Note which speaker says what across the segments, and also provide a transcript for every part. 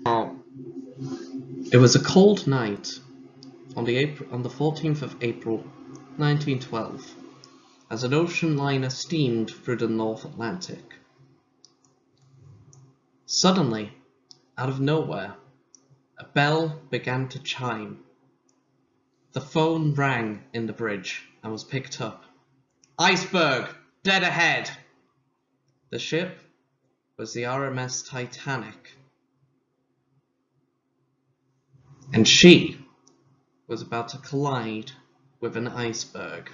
Speaker 1: Oh, it was a cold night on the 14th of April, 1912, as an ocean liner steamed through the North Atlantic. Suddenly, out of nowhere, a bell began to chime. The phone rang in the bridge and was picked up. "Iceberg! Dead ahead!" The ship was the RMS Titanic, and she was about to collide with an iceberg.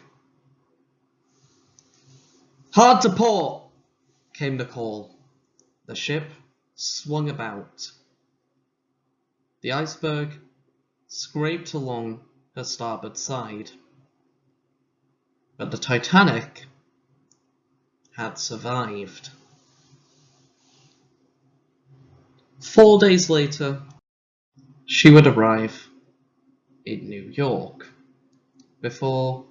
Speaker 1: "Hard to port!" came the call. The ship swung about. The iceberg scraped along her starboard side, but the Titanic had survived. 4 days later, she would arrive in New York before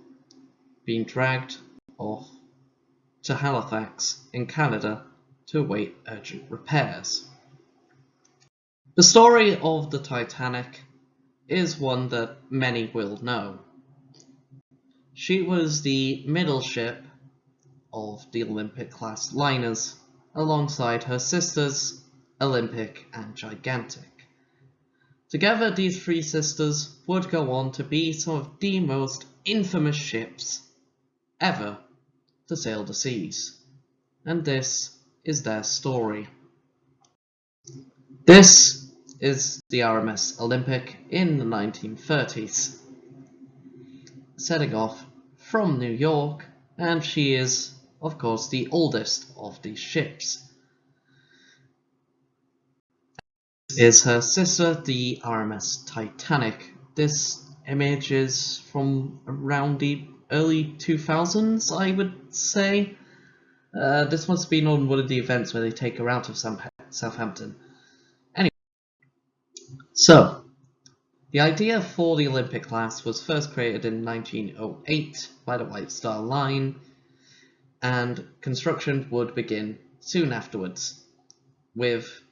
Speaker 1: being dragged off to Halifax in Canada to await urgent repairs. The story of the Titanic is one that many will know. She was the middle ship of the Olympic-class liners, alongside her sisters, Olympic and Gigantic. Together, these three sisters would go on to be some of the most infamous ships ever to sail the seas, and this is their story. This is the RMS Olympic in the 1930s, setting off from New York, and she is, of course, the oldest of these ships. This is her sister, the RMS Titanic. This image is from around the early 2000s, I would say. This must have been on one of the events where they take her out of Southampton. Anyway, so the idea for the Olympic class was first created in 1908 by the White Star Line, and construction would begin soon afterwards, with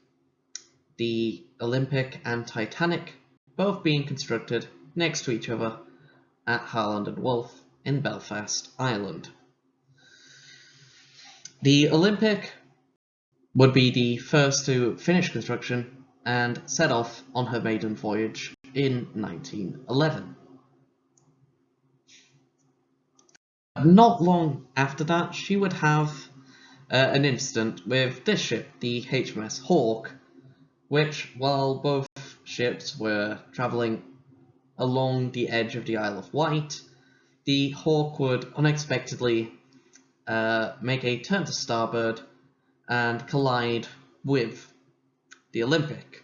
Speaker 1: the Olympic and Titanic both being constructed next to each other at Harland and Wolff in Belfast, Ireland. The Olympic would be the first to finish construction and set off on her maiden voyage in 1911. Not long after that, she would have an incident with this ship, the HMS Hawke, which, while both ships were travelling along the edge of the Isle of Wight, the Hawke would unexpectedly make a turn to starboard and collide with the Olympic.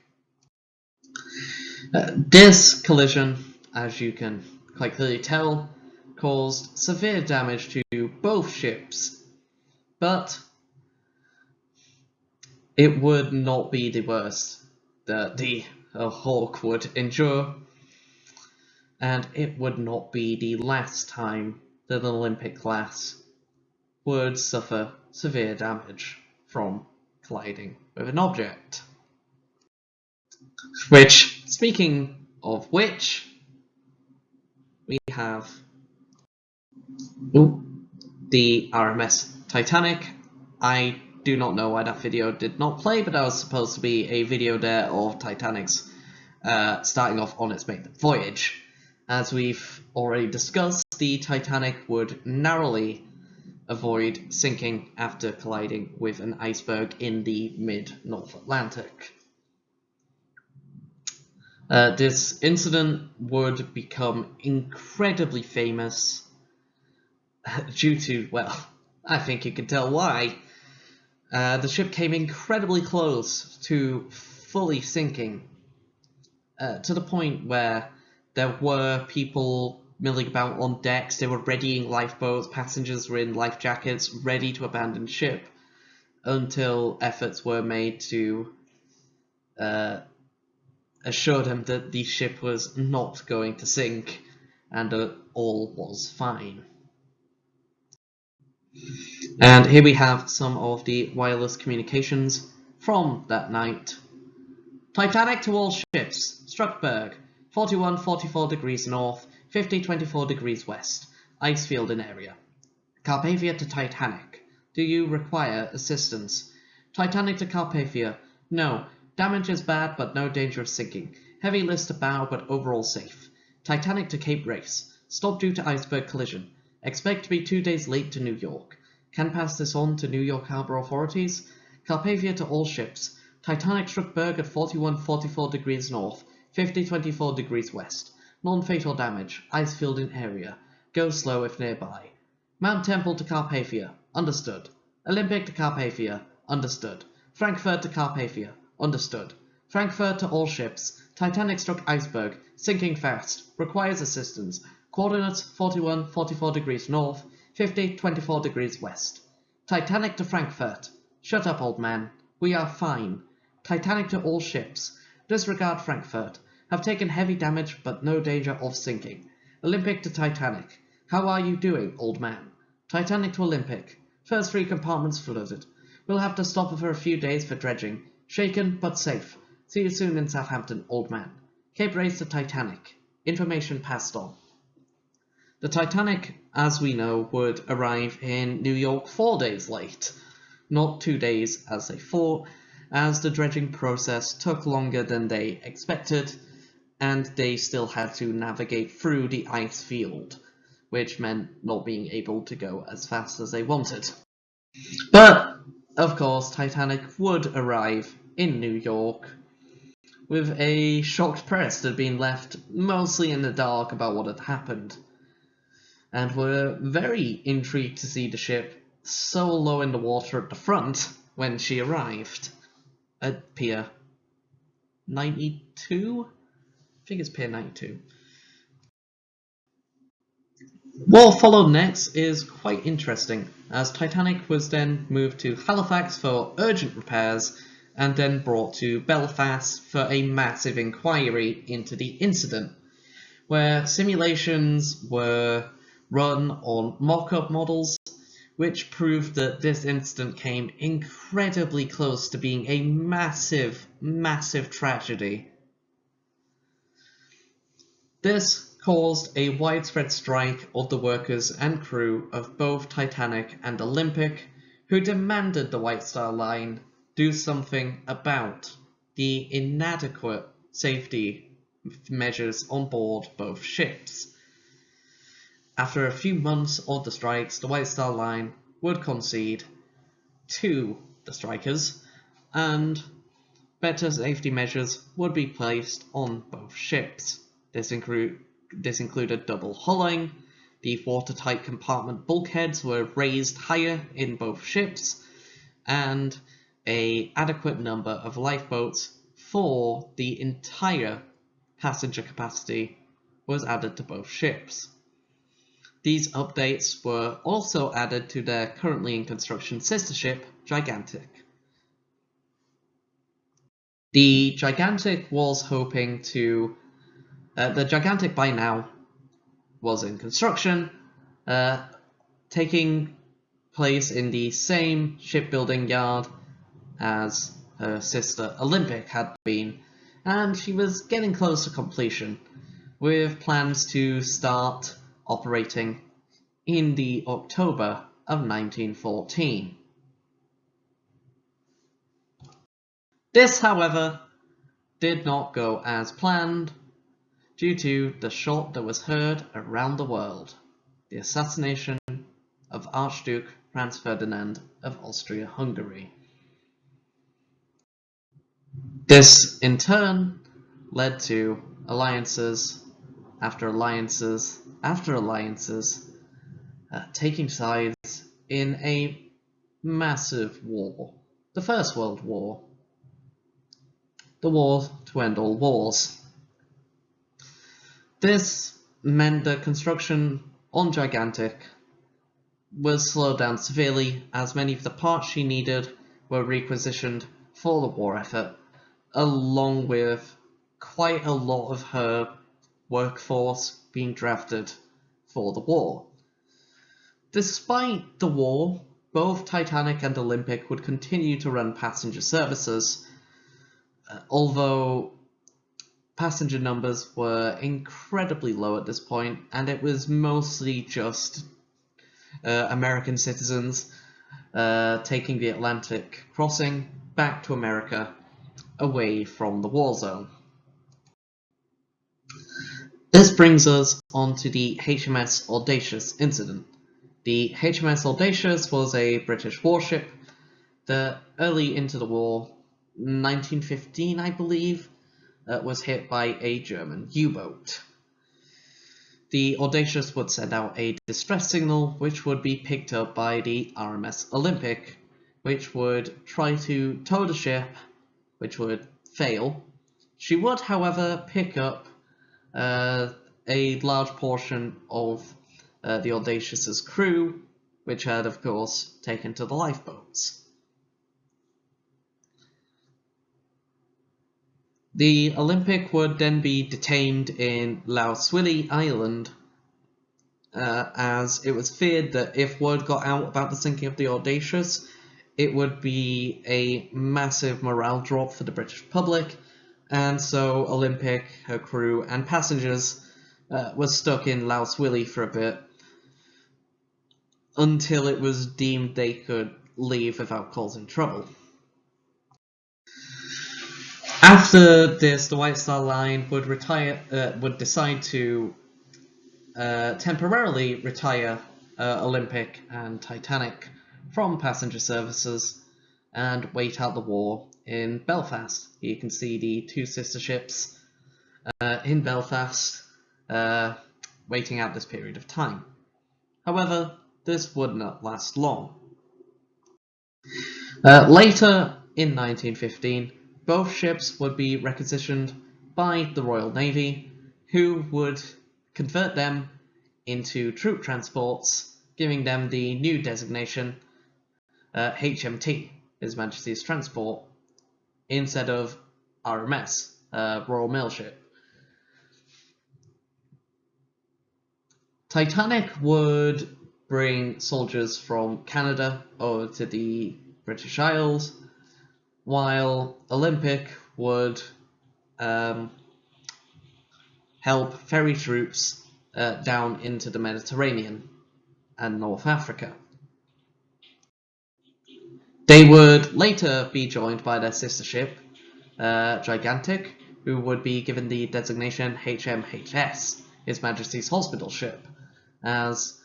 Speaker 1: This collision, as you can quite clearly tell, caused severe damage to both ships, but it would not be the worst that the Hawke would endure, and it would not be the last time that an Olympic class would suffer severe damage from colliding with an object. Which, speaking of which, we have the RMS Titanic. I do not know why that video did not play, but that was supposed to be a video there of Titanic's starting off on its maiden voyage. As we've already discussed, the Titanic would narrowly avoid sinking after colliding with an iceberg in the mid-North Atlantic. This incident would become incredibly famous due to, well, I think you can tell why. The ship came incredibly close to fully sinking, to the point where there were people milling about on decks. They were readying lifeboats, passengers were in life jackets, ready to abandon ship, until efforts were made to assure them that the ship was not going to sink and that all was fine. And here we have some of the wireless communications from that night. Titanic to all ships. Struck berg. 41-44 degrees north, 50-24 degrees west. Ice field in area. Carpathia to Titanic. Do you require assistance? Titanic to Carpathia. No. Damage is bad, but no danger of sinking. Heavy list to bow, but overall safe. Titanic to Cape Race. Stop due to iceberg collision. Expect to be 2 days late to New York. Can pass this on to New York Harbor authorities. Carpathia to all ships. Titanic struck berg at 41-44 degrees north, 50-24 degrees west. Non-fatal damage. Ice field in area. Go slow if nearby. Mount Temple to Carpathia. Understood. Olympic to Carpathia. Understood. Frankfurt to Carpathia. Understood. Frankfurt to all ships. Titanic struck iceberg. Sinking fast. Requires assistance. Coordinates 41-44 degrees north, 50-24 degrees west. Titanic to Frankfurt. Shut up, old man. We are fine. Titanic to all ships. Disregard Frankfurt. Have taken heavy damage but no danger of sinking. Olympic to Titanic. How are you doing, old man? Titanic to Olympic. First 3 compartments flooded. We'll have to stop for a few days for dredging. Shaken but safe. See you soon in Southampton, old man. Cape Race to Titanic. Information passed on. The Titanic, as we know, would arrive in New York 4 days late. Not 2 days as they thought, as the dredging process took longer than they expected, and they still had to navigate through the ice field, which meant not being able to go as fast as they wanted. But, of course, Titanic would arrive in New York with a shocked press that had been left mostly in the dark about what had happened, and were very intrigued to see the ship so low in the water at the front when she arrived at Pier 92? I think it's Pier 92. What followed next is quite interesting, as Titanic was then moved to Halifax for urgent repairs and then brought to Belfast for a massive inquiry into the incident, where simulations were run on mock-up models, which proved that this incident came incredibly close to being a massive, massive tragedy. This caused a widespread strike of the workers and crew of both Titanic and Olympic, who demanded the White Star Line do something about the inadequate safety measures on board both ships. After a few months of the strikes, the White Star Line would concede to the strikers, and better safety measures would be placed on both ships. This included double hulling, the watertight compartment bulkheads were raised higher in both ships, and an adequate number of lifeboats for the entire passenger capacity was added to both ships. These updates were also added to their currently in construction sister ship, Gigantic. The Gigantic was hoping to... the Gigantic by now was in construction, taking place in the same shipbuilding yard as her sister Olympic had been, and she was getting close to completion, with plans to start operating in the October of 1914. This, however, did not go as planned due to the shot that was heard around the world, the assassination of Archduke Franz Ferdinand of Austria-Hungary. This, in turn, led to alliances after alliances after alliances taking sides in a massive war, the First World War, the war to end all wars. This meant that construction on Gigantic was slowed down severely, as many of the parts she needed were requisitioned for the war effort, along with quite a lot of her workforce being drafted for the war. Despite the war, both Titanic and Olympic would continue to run passenger services, although passenger numbers were incredibly low at this point, and it was mostly just American citizens taking the Atlantic crossing back to America away from the war zone. This brings us on to the HMS Audacious incident. The HMS Audacious was a British warship that early into the war, 1915 I believe, was hit by a German U-boat. The Audacious would send out a distress signal which would be picked up by the RMS Olympic, which would try to tow the ship, which would fail. She would, however, pick up a large portion of the Audacious's crew, which had, of course, taken to the lifeboats. The Olympic would then be detained in Llawswili Island, as it was feared that if word got out about the sinking of the Audacious, it would be a massive morale drop for the British public, and so Olympic, her crew, and passengers were stuck in Llawswili for a bit until it was deemed they could leave without causing trouble. After this, the White Star Line would decide to temporarily retire Olympic and Titanic from passenger services and wait out the war in Belfast. You can see the two sister ships in Belfast waiting out this period of time. However, this would not last long. Later in 1915, both ships would be requisitioned by the Royal Navy, who would convert them into troop transports, giving them the new designation HMT, His Majesty's Transport, instead of RMS, Royal Mail Ship. Titanic would bring soldiers from Canada over to the British Isles, while Olympic would help ferry troops down into the Mediterranean and North Africa. They would later be joined by their sister ship, Gigantic, who would be given the designation HMHS, His Majesty's Hospital Ship, as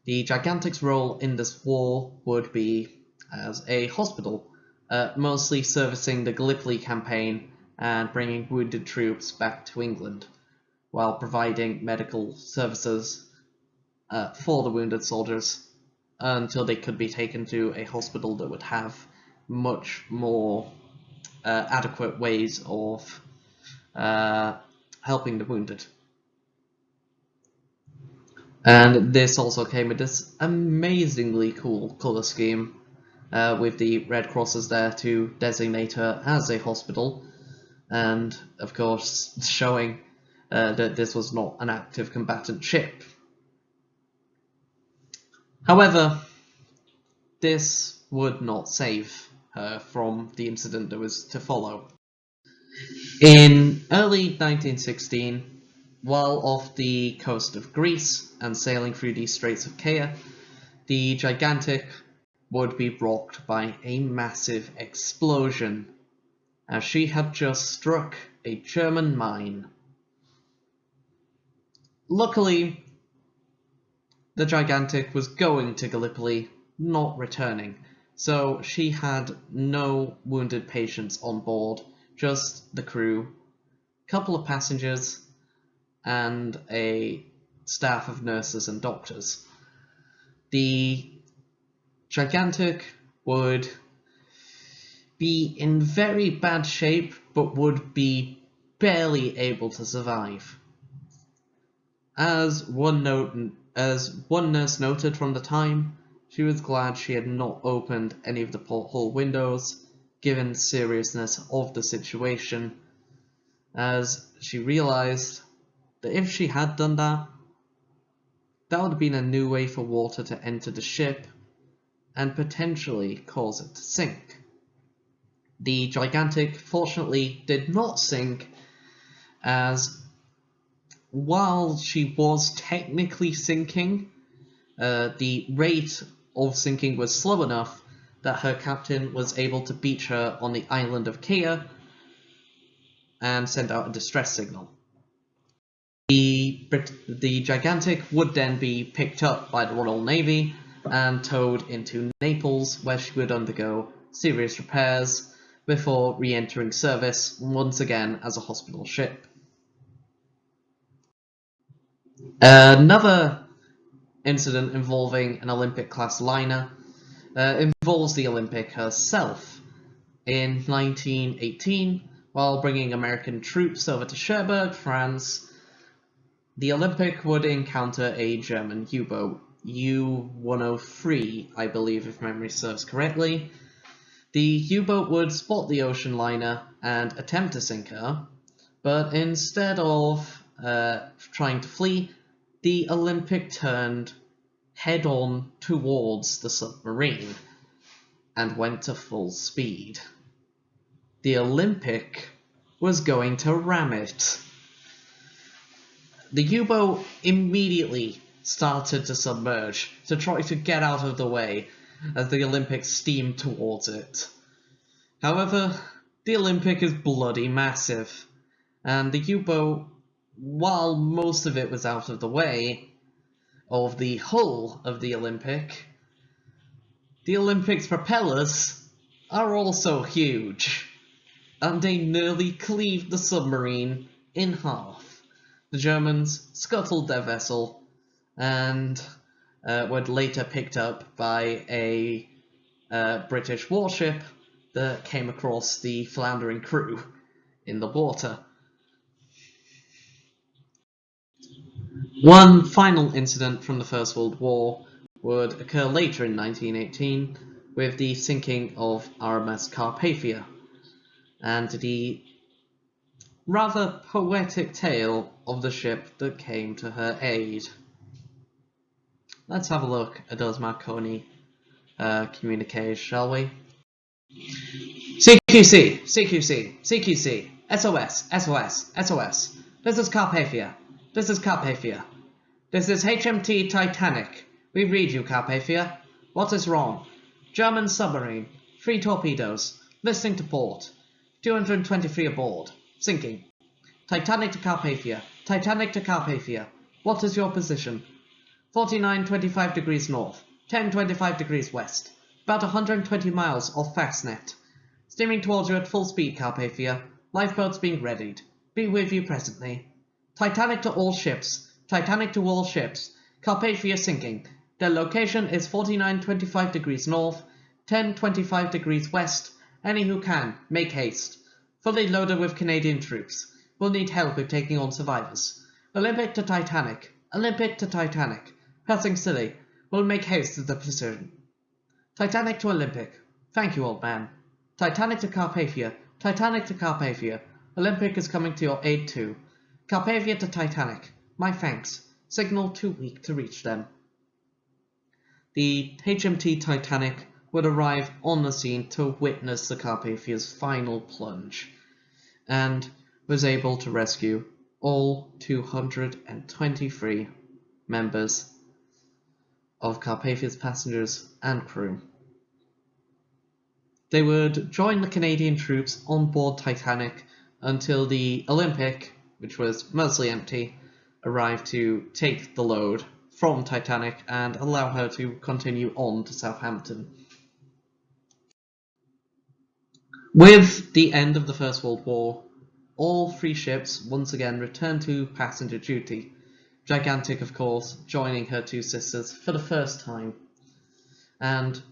Speaker 1: the Gigantic's role in this war would be as a hospital, mostly servicing the Gallipoli campaign and bringing wounded troops back to England, while providing medical services for the wounded soldiers until they could be taken to a hospital that would have much more adequate ways of helping the wounded. And this also came with this amazingly cool colour scheme, with the red crosses there to designate her as a hospital, and of course showing that this was not an active combatant ship. However, this would not save her from the incident that was to follow. In early 1916, while off the coast of Greece and sailing through the Straits of Kea, the Gigantic would be rocked by a massive explosion, as she had just struck a German mine. Luckily, the Gigantic was going to Gallipoli, not returning, so she had no wounded patients on board, just the crew, a couple of passengers, and a staff of nurses and doctors. The Gigantic would be in very bad shape, but would be barely able to survive. As one nurse noted from the time, she was glad she had not opened any of the porthole windows, given the seriousness of the situation, as she realised that if she had done that, that would have been a new way for water to enter the ship and potentially cause it to sink. The Gigantic fortunately did not sink, as while she was technically sinking, the rate of sinking was slow enough that her captain was able to beach her on the island of Kea and send out a distress signal. The Gigantic would then be picked up by the Royal Navy and towed into Naples, where she would undergo serious repairs before re-entering service once again as a hospital ship. Another incident involving an Olympic-class liner involves the Olympic herself. In 1918, while bringing American troops over to Cherbourg, France, the Olympic would encounter a German U-boat, U-103, I believe, if memory serves correctly. The U-boat would spot the ocean liner and attempt to sink her, but instead of trying to flee, the Olympic turned head-on towards the submarine and went to full speed. The Olympic was going to ram it. The U-boat immediately started to submerge to try to get out of the way as the Olympic steamed towards it. However, the Olympic is bloody massive, and the U-boat, while most of it was out of the way of the hull of the Olympic's propellers are also huge, and they nearly cleaved the submarine in half. The Germans scuttled their vessel and were later picked up by a British warship that came across the floundering crew in the water. One final incident from the First World War would occur later in 1918 with the sinking of RMS Carpathia and the rather poetic tale of the ship that came to her aid. Let's have a look at those Marconi communiques, shall we? CQC, CQC, CQC, SOS, SOS, SOS. This is Carpathia. This is Carpathia. This is HMT Titanic. We read you, Carpathia. What is wrong? German submarine. 3 torpedoes. Listing to port. 223 aboard. Sinking. Titanic to Carpathia. Titanic to Carpathia. What is your position? 49.25 degrees north. 10.25 degrees west. About 120 miles off Fastnet. Steaming towards you at full speed, Carpathia. Lifeboats being readied. Be with you presently. Titanic to all ships. Titanic to all ships. Carpathia sinking. Their location is 49.25 degrees north. 10.25 degrees west. Any who can, make haste. Fully loaded with Canadian troops. Will need help with taking on survivors. Olympic to Titanic. Olympic to Titanic. Passing Scilly. Will make haste to the precision. Titanic to Olympic. Thank you, old man. Titanic to Carpathia. Titanic to Carpathia. Olympic is coming to your aid too. Carpathia to Titanic. My thanks. Signal too weak to reach them. The HMT Titanic would arrive on the scene to witness the Carpathia's final plunge, and was able to rescue all 223 members of Carpathia's passengers and crew. They would join the Canadian troops on board Titanic until the Olympic, which was mostly empty, arrived to take the load from Titanic and allow her to continue on to Southampton. With the end of the First World War, all 3 ships once again returned to passenger duty, Gigantic, of course, joining her 2 sisters for the first time. And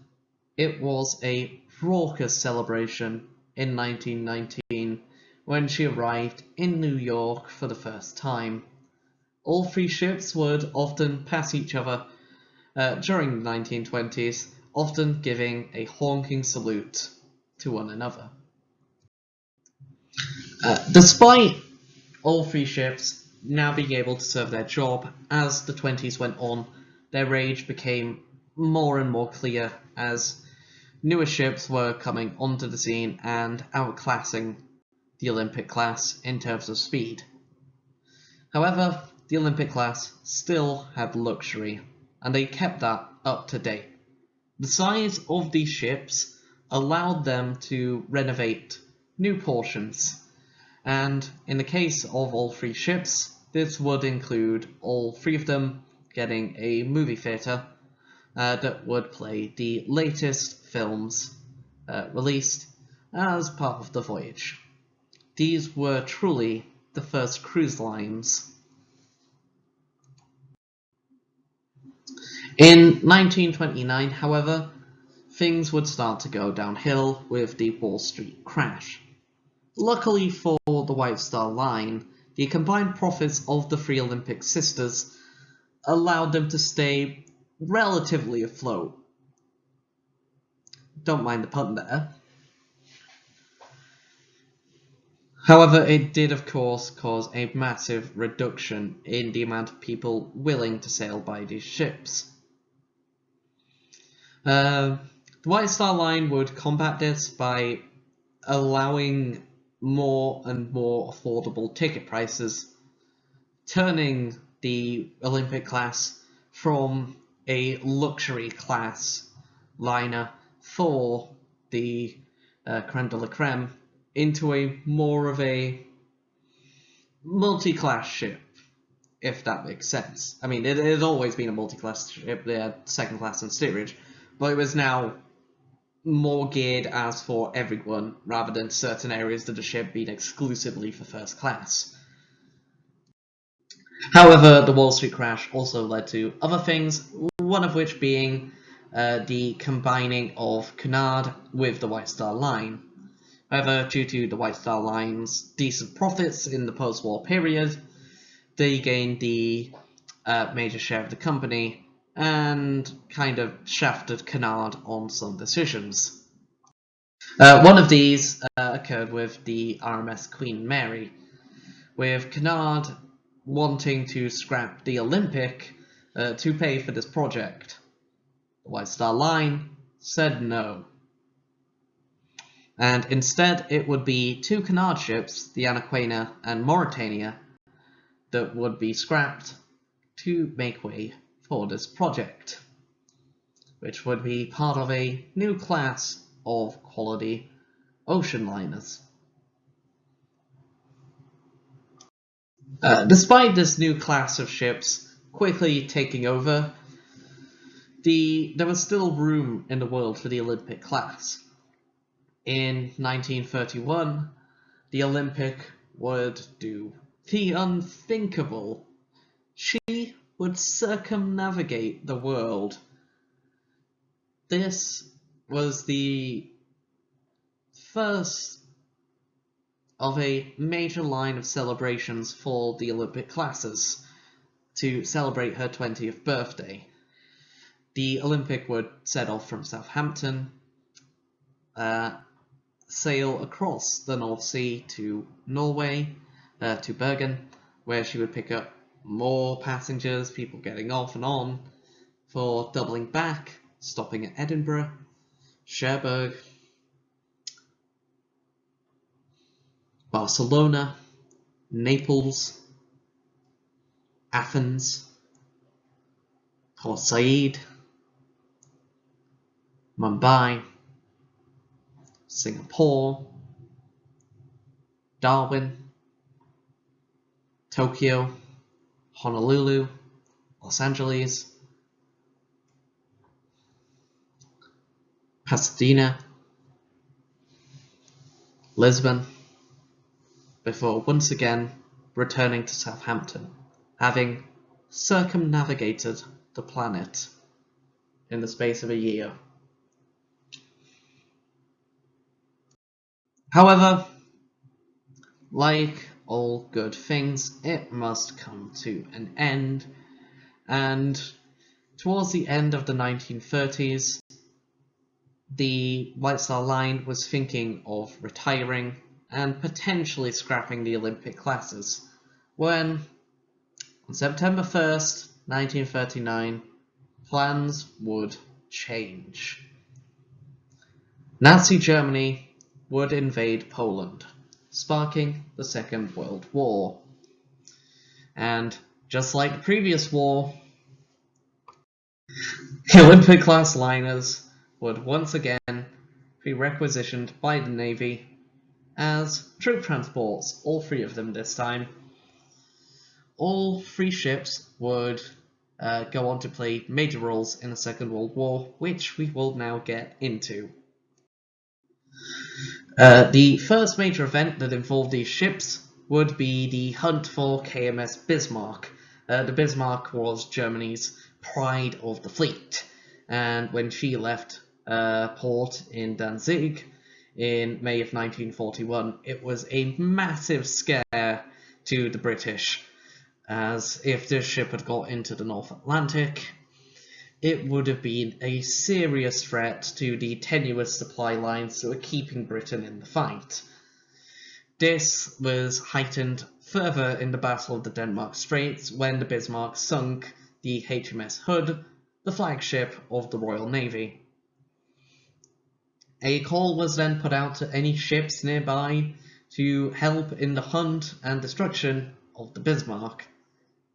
Speaker 1: it was a raucous celebration in 1919 when she arrived in New York for the first time. All 3 ships would often pass each other during the 1920s, often giving a honking salute to one another. Despite all 3 ships now being able to serve their job, as the 20s went on, their age became more and more clear as newer ships were coming onto the scene and outclassing the Olympic class in terms of speed. However, the Olympic class still had luxury, and they kept that up to date. The size of these ships allowed them to renovate new portions, and in the case of all three ships, this would include all three of them getting a movie theatre that would play the latest films released as part of the voyage. These were truly the first cruise lines. In 1929, however, things would start to go downhill with the Wall Street crash. Luckily for the White Star Line, the combined profits of the three Olympic sisters allowed them to stay relatively afloat. Don't mind the pun there. However, it did of course cause a massive reduction in the amount of people willing to sail by these ships. The White Star Line would combat this by allowing more and more affordable ticket prices, turning the Olympic class from a luxury class liner for the creme de la creme into a more of a multi-class ship, if that makes sense. I mean, it had always been a multi-class ship. They had second class and steerage, but it was now more geared as for everyone, rather than certain areas of the ship being exclusively for first class. However, the Wall Street crash also led to other things, one of which being the combining of Cunard with the White Star Line. However, due to the White Star Line's decent profits in the post-war period, they gained the major share of the company and kind of shafted Cunard on some decisions. One of these occurred with the RMS Queen Mary, with Cunard wanting to scrap the Olympic to pay for this project. The White Star Line said no. And instead it would be two Cunard ships, the Anaquena and Mauritania, that would be scrapped to make way for this project, which would be part of a new class of quality ocean liners. Despite this new class of ships quickly taking over, there was still room in the world for the Olympic class. In 1931, the Olympic would do the unthinkable. She would circumnavigate the world. This was the first of a major line of celebrations for the Olympic classes to celebrate her 20th birthday. The Olympic would set off from Southampton, sail across the North Sea to Norway, to Bergen, where she would pick up more passengers, people getting off and on, for doubling back, stopping at Edinburgh, Cherbourg, Barcelona, Naples, Athens, Port Said, Mumbai, Singapore, Darwin, Tokyo, Honolulu, Los Angeles, Pasadena, Lisbon, before once again returning to Southampton, having circumnavigated the planet in the space of a year. However, like all good things, it must come to an end, and towards the end of the 1930s, the White Star Line was thinking of retiring and potentially scrapping the Olympic classes, when, on September 1st, 1939, plans would change. Nazi Germany would invade Poland, sparking the Second World War. And just like the previous war, Olympic-class liners would once again be requisitioned by the Navy as troop transports, all three of them this time. All three ships would go on to play major roles in the Second World War, which we will now get into. The first major event that involved these ships would be the hunt for KMS Bismarck. The Bismarck was Germany's pride of the fleet, and when she left port in Danzig in May of 1941, it was a massive scare to the British, as if this ship had got into the North Atlantic, it would have been a serious threat to the tenuous supply lines that were keeping Britain in the fight. This was heightened further in the Battle of the Denmark Straits when the Bismarck sunk the HMS Hood, the flagship of the Royal Navy. A call was then put out to any ships nearby to help in the hunt and destruction of the Bismarck.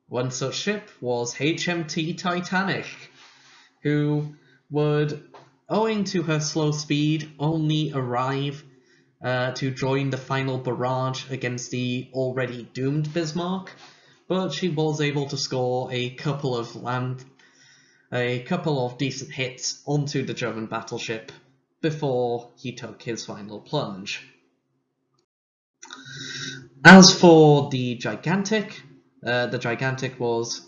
Speaker 1: One such ship was HMT Titanic, who would, owing to her slow speed, only arrive to join the final barrage against the already doomed Bismarck, but she was able to score a couple of decent hits onto the German battleship before he took his final plunge. As for the Gigantic was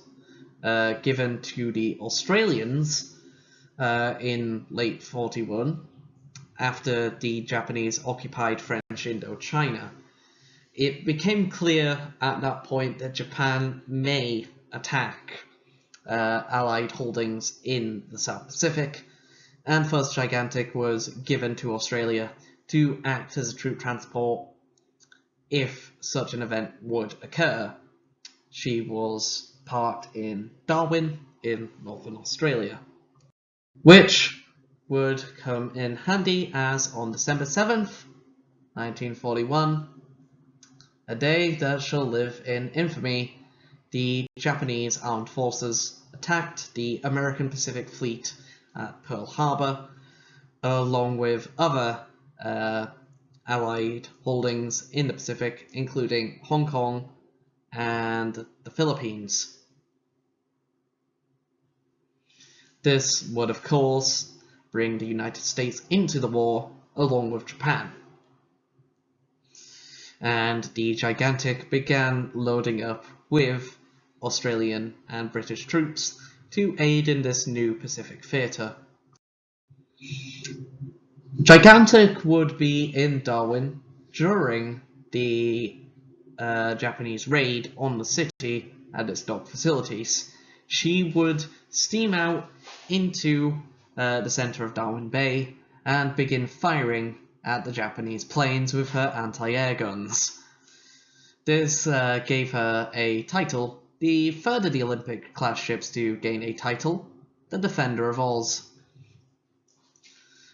Speaker 1: given to the Australians in late 41 after the Japanese occupied French Indochina. It became clear at that point that Japan may attack Allied holdings in the South Pacific, and first Gigantic was given to Australia to act as a troop transport if such an event would occur. She was parked in Darwin in Northern Australia, which would come in handy as on December 7th, 1941, a day that shall live in infamy, the Japanese armed forces attacked the American Pacific Fleet at Pearl Harbor, along with other Allied holdings in the Pacific, including Hong Kong and the Philippines. This would, of course, bring the United States into the war along with Japan. And the Gigantic began loading up with Australian and British troops to aid in this new Pacific theatre. Gigantic would be in Darwin during the Japanese raid on the city and its dock facilities. She would steam out into the center of Darwin Bay and begin firing at the Japanese planes with her anti-air guns. This gave her a title, the third of the Olympic-class ships to gain a title, the Defender of Oz.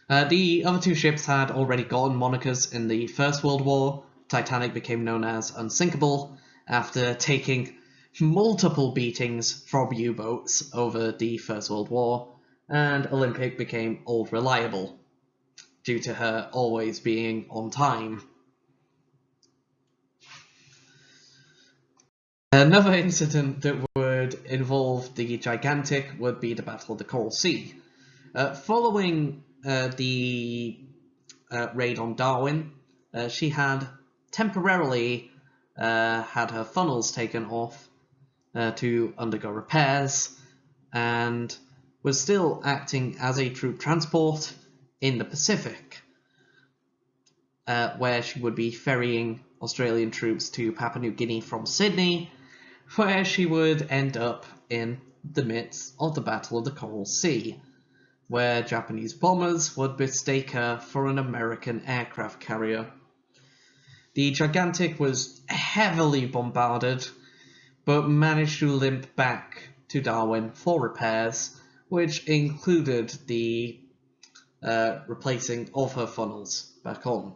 Speaker 1: The other two ships had already gotten monikers in the First World War. Titanic became known as Unsinkable after taking multiple beatings from U-boats over the First World War, and Olympic became Old Reliable, due to her always being on time. Another incident that would involve the Gigantic would be the Battle of the Coral Sea. Following the raid on Darwin, she had temporarily had her funnels taken off to undergo repairs, and was still acting as a troop transport in the Pacific, where she would be ferrying Australian troops to Papua New Guinea from Sydney, where she would end up in the midst of the Battle of the Coral Sea, where Japanese bombers would mistake her for an American aircraft carrier. The Gigantic was heavily bombarded, but managed to limp back to Darwin for repairs, which included the replacing all of her funnels back on.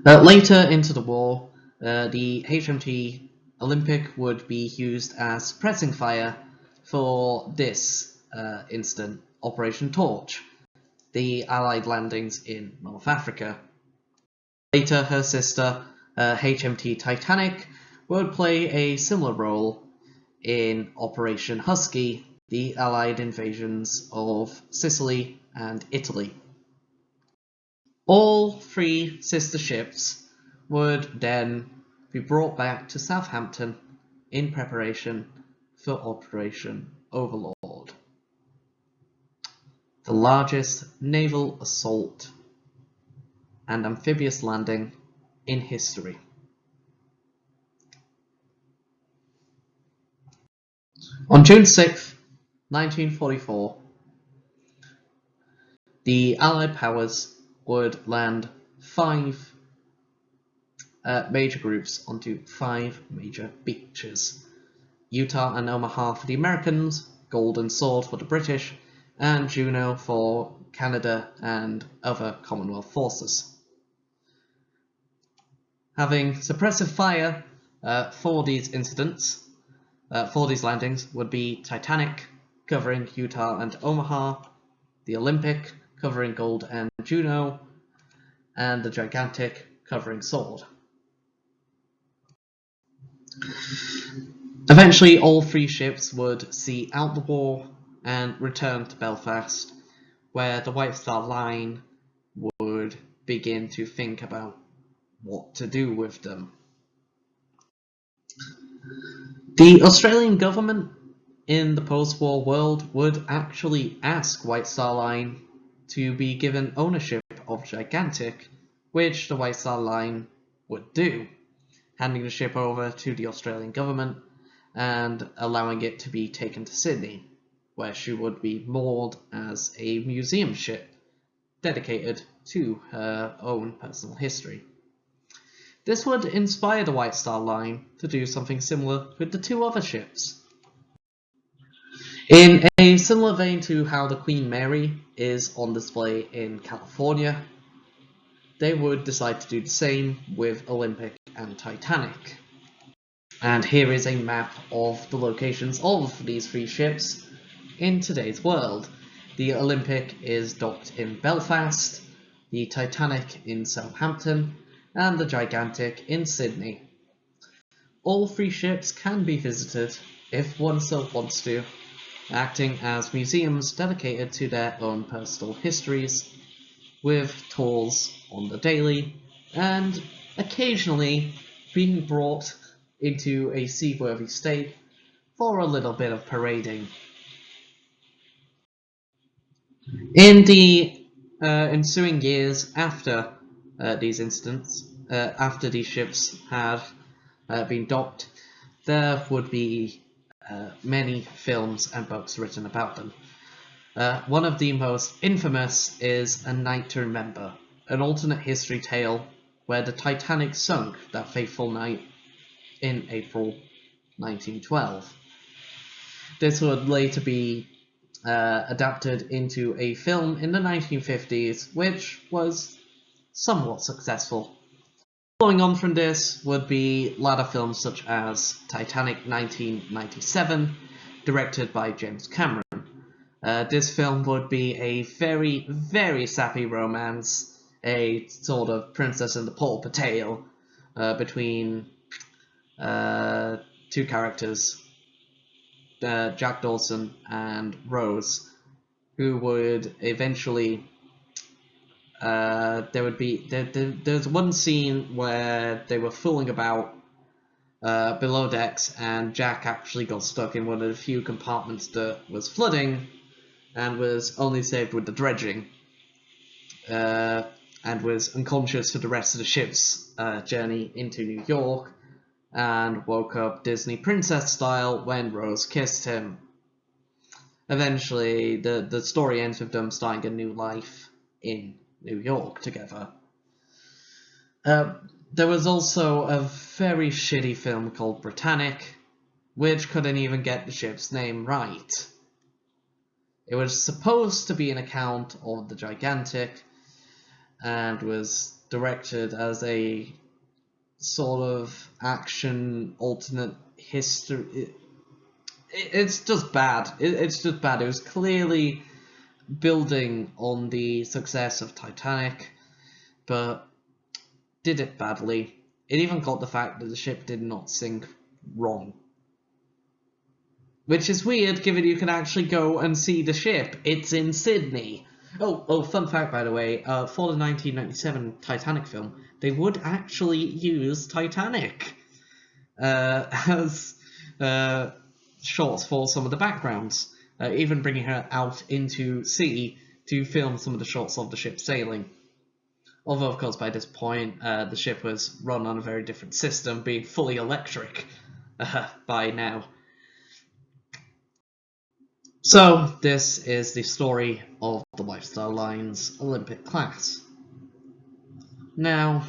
Speaker 1: Later into the war, the HMT Olympic would be used as suppressing fire for this incident, Operation Torch, the Allied landings in North Africa. Later, her sister, HMT Titanic, would play a similar role in Operation Husky, the Allied invasions of Sicily and Italy. All three sister ships would then be brought back to Southampton in preparation for Operation Overlord, the largest naval assault and amphibious landing in history. On June 6, 1944, the Allied powers would land 5 major groups onto 5 major beaches. Utah and Omaha for the Americans, Golden Sword for the British, and Juno for Canada and other Commonwealth forces. Having suppressive fire for these incidents, for these landings, would be Titanic, covering Utah and Omaha, the Olympic, covering Gold and Juno, and the Gigantic, covering Sword. Eventually, all 3 ships would see out the war and return to Belfast, where the White Star Line would begin to think about what to do with them. The Australian government in the post-war world would actually ask White Star Line to be given ownership of Gigantic, which the White Star Line would do, handing the ship over to the Australian government and allowing it to be taken to Sydney, where she would be moored as a museum ship dedicated to her own personal history. This would inspire the White Star Line to do something similar with the 2 other ships. In a similar vein to how the Queen Mary is on display in California, they would decide to do the same with Olympic and Titanic. And here is a map of the locations of these 3 ships in today's world. The Olympic is docked in Belfast, the Titanic in Southampton, and the Gigantic in Sydney. All 3 ships can be visited if one so wants to, acting as museums dedicated to their own personal histories, with tours on the daily, and occasionally being brought into a seaworthy state for a little bit of parading. In the ensuing years after these incidents, after these ships had been docked, there would be many films and books written about them. One of the most infamous is A Night to Remember, an alternate history tale where the Titanic sunk that fateful night in April 1912. This would later be adapted into a film in the 1950s, which was somewhat successful. Following on from this would be latter films such as Titanic 1997, directed by James Cameron. This film would be a very, very sappy romance, a sort of Princess and the Pauper tale between 2 characters, Jack Dawson and Rose, who would eventually there's one scene where they were fooling about below decks, and Jack actually got stuck in one of the few compartments that was flooding and was only saved with the dredging, and was unconscious for the rest of the ship's journey into New York, and woke up Disney princess style when Rose kissed him. Eventually, the story ends with them starting a new life in New York together. There was also a very shitty film called Britannic, which couldn't even get the ship's name right. It was supposed to be an account of the Gigantic and was directed as a sort of action alternate history. It's just bad. It's just bad. It was clearly building on the success of Titanic, but did it badly. It even got the fact that the ship did not sink wrong. Which is weird, given you can actually go and see the ship. It's in Sydney. Oh, fun fact, by the way, for the 1997 Titanic film, they would actually use Titanic as shots for some of the backgrounds, even bringing her out into sea to film some of the shots of the ship sailing. Although, of course, by this point, the ship was run on a very different system, being fully electric by now. So, this is the story of the Lifestyle Line's Olympic class. Now,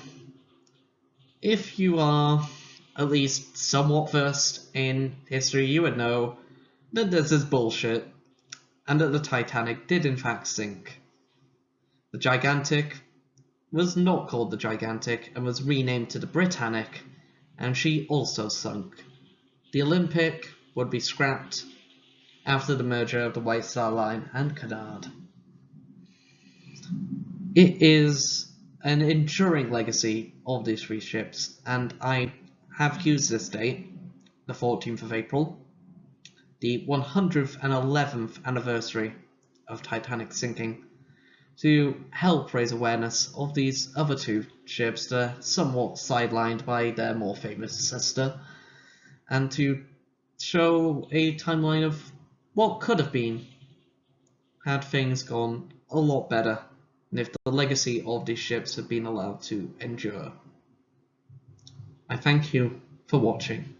Speaker 1: if you are at least somewhat versed in history, you would know that this is bullshit, and that the Titanic did in fact sink. The Gigantic was not called the Gigantic and was renamed to the Britannic, and she also sunk. The Olympic would be scrapped after the merger of the White Star Line and Cunard. It is an enduring legacy of these three ships, and I have used this date, the 14th of April, the 111th anniversary of Titanic sinking, to help raise awareness of these other two ships that are somewhat sidelined by their more famous sister, and to show a timeline of what could have been had things gone a lot better, and if the legacy of these ships had been allowed to endure. I thank you for watching.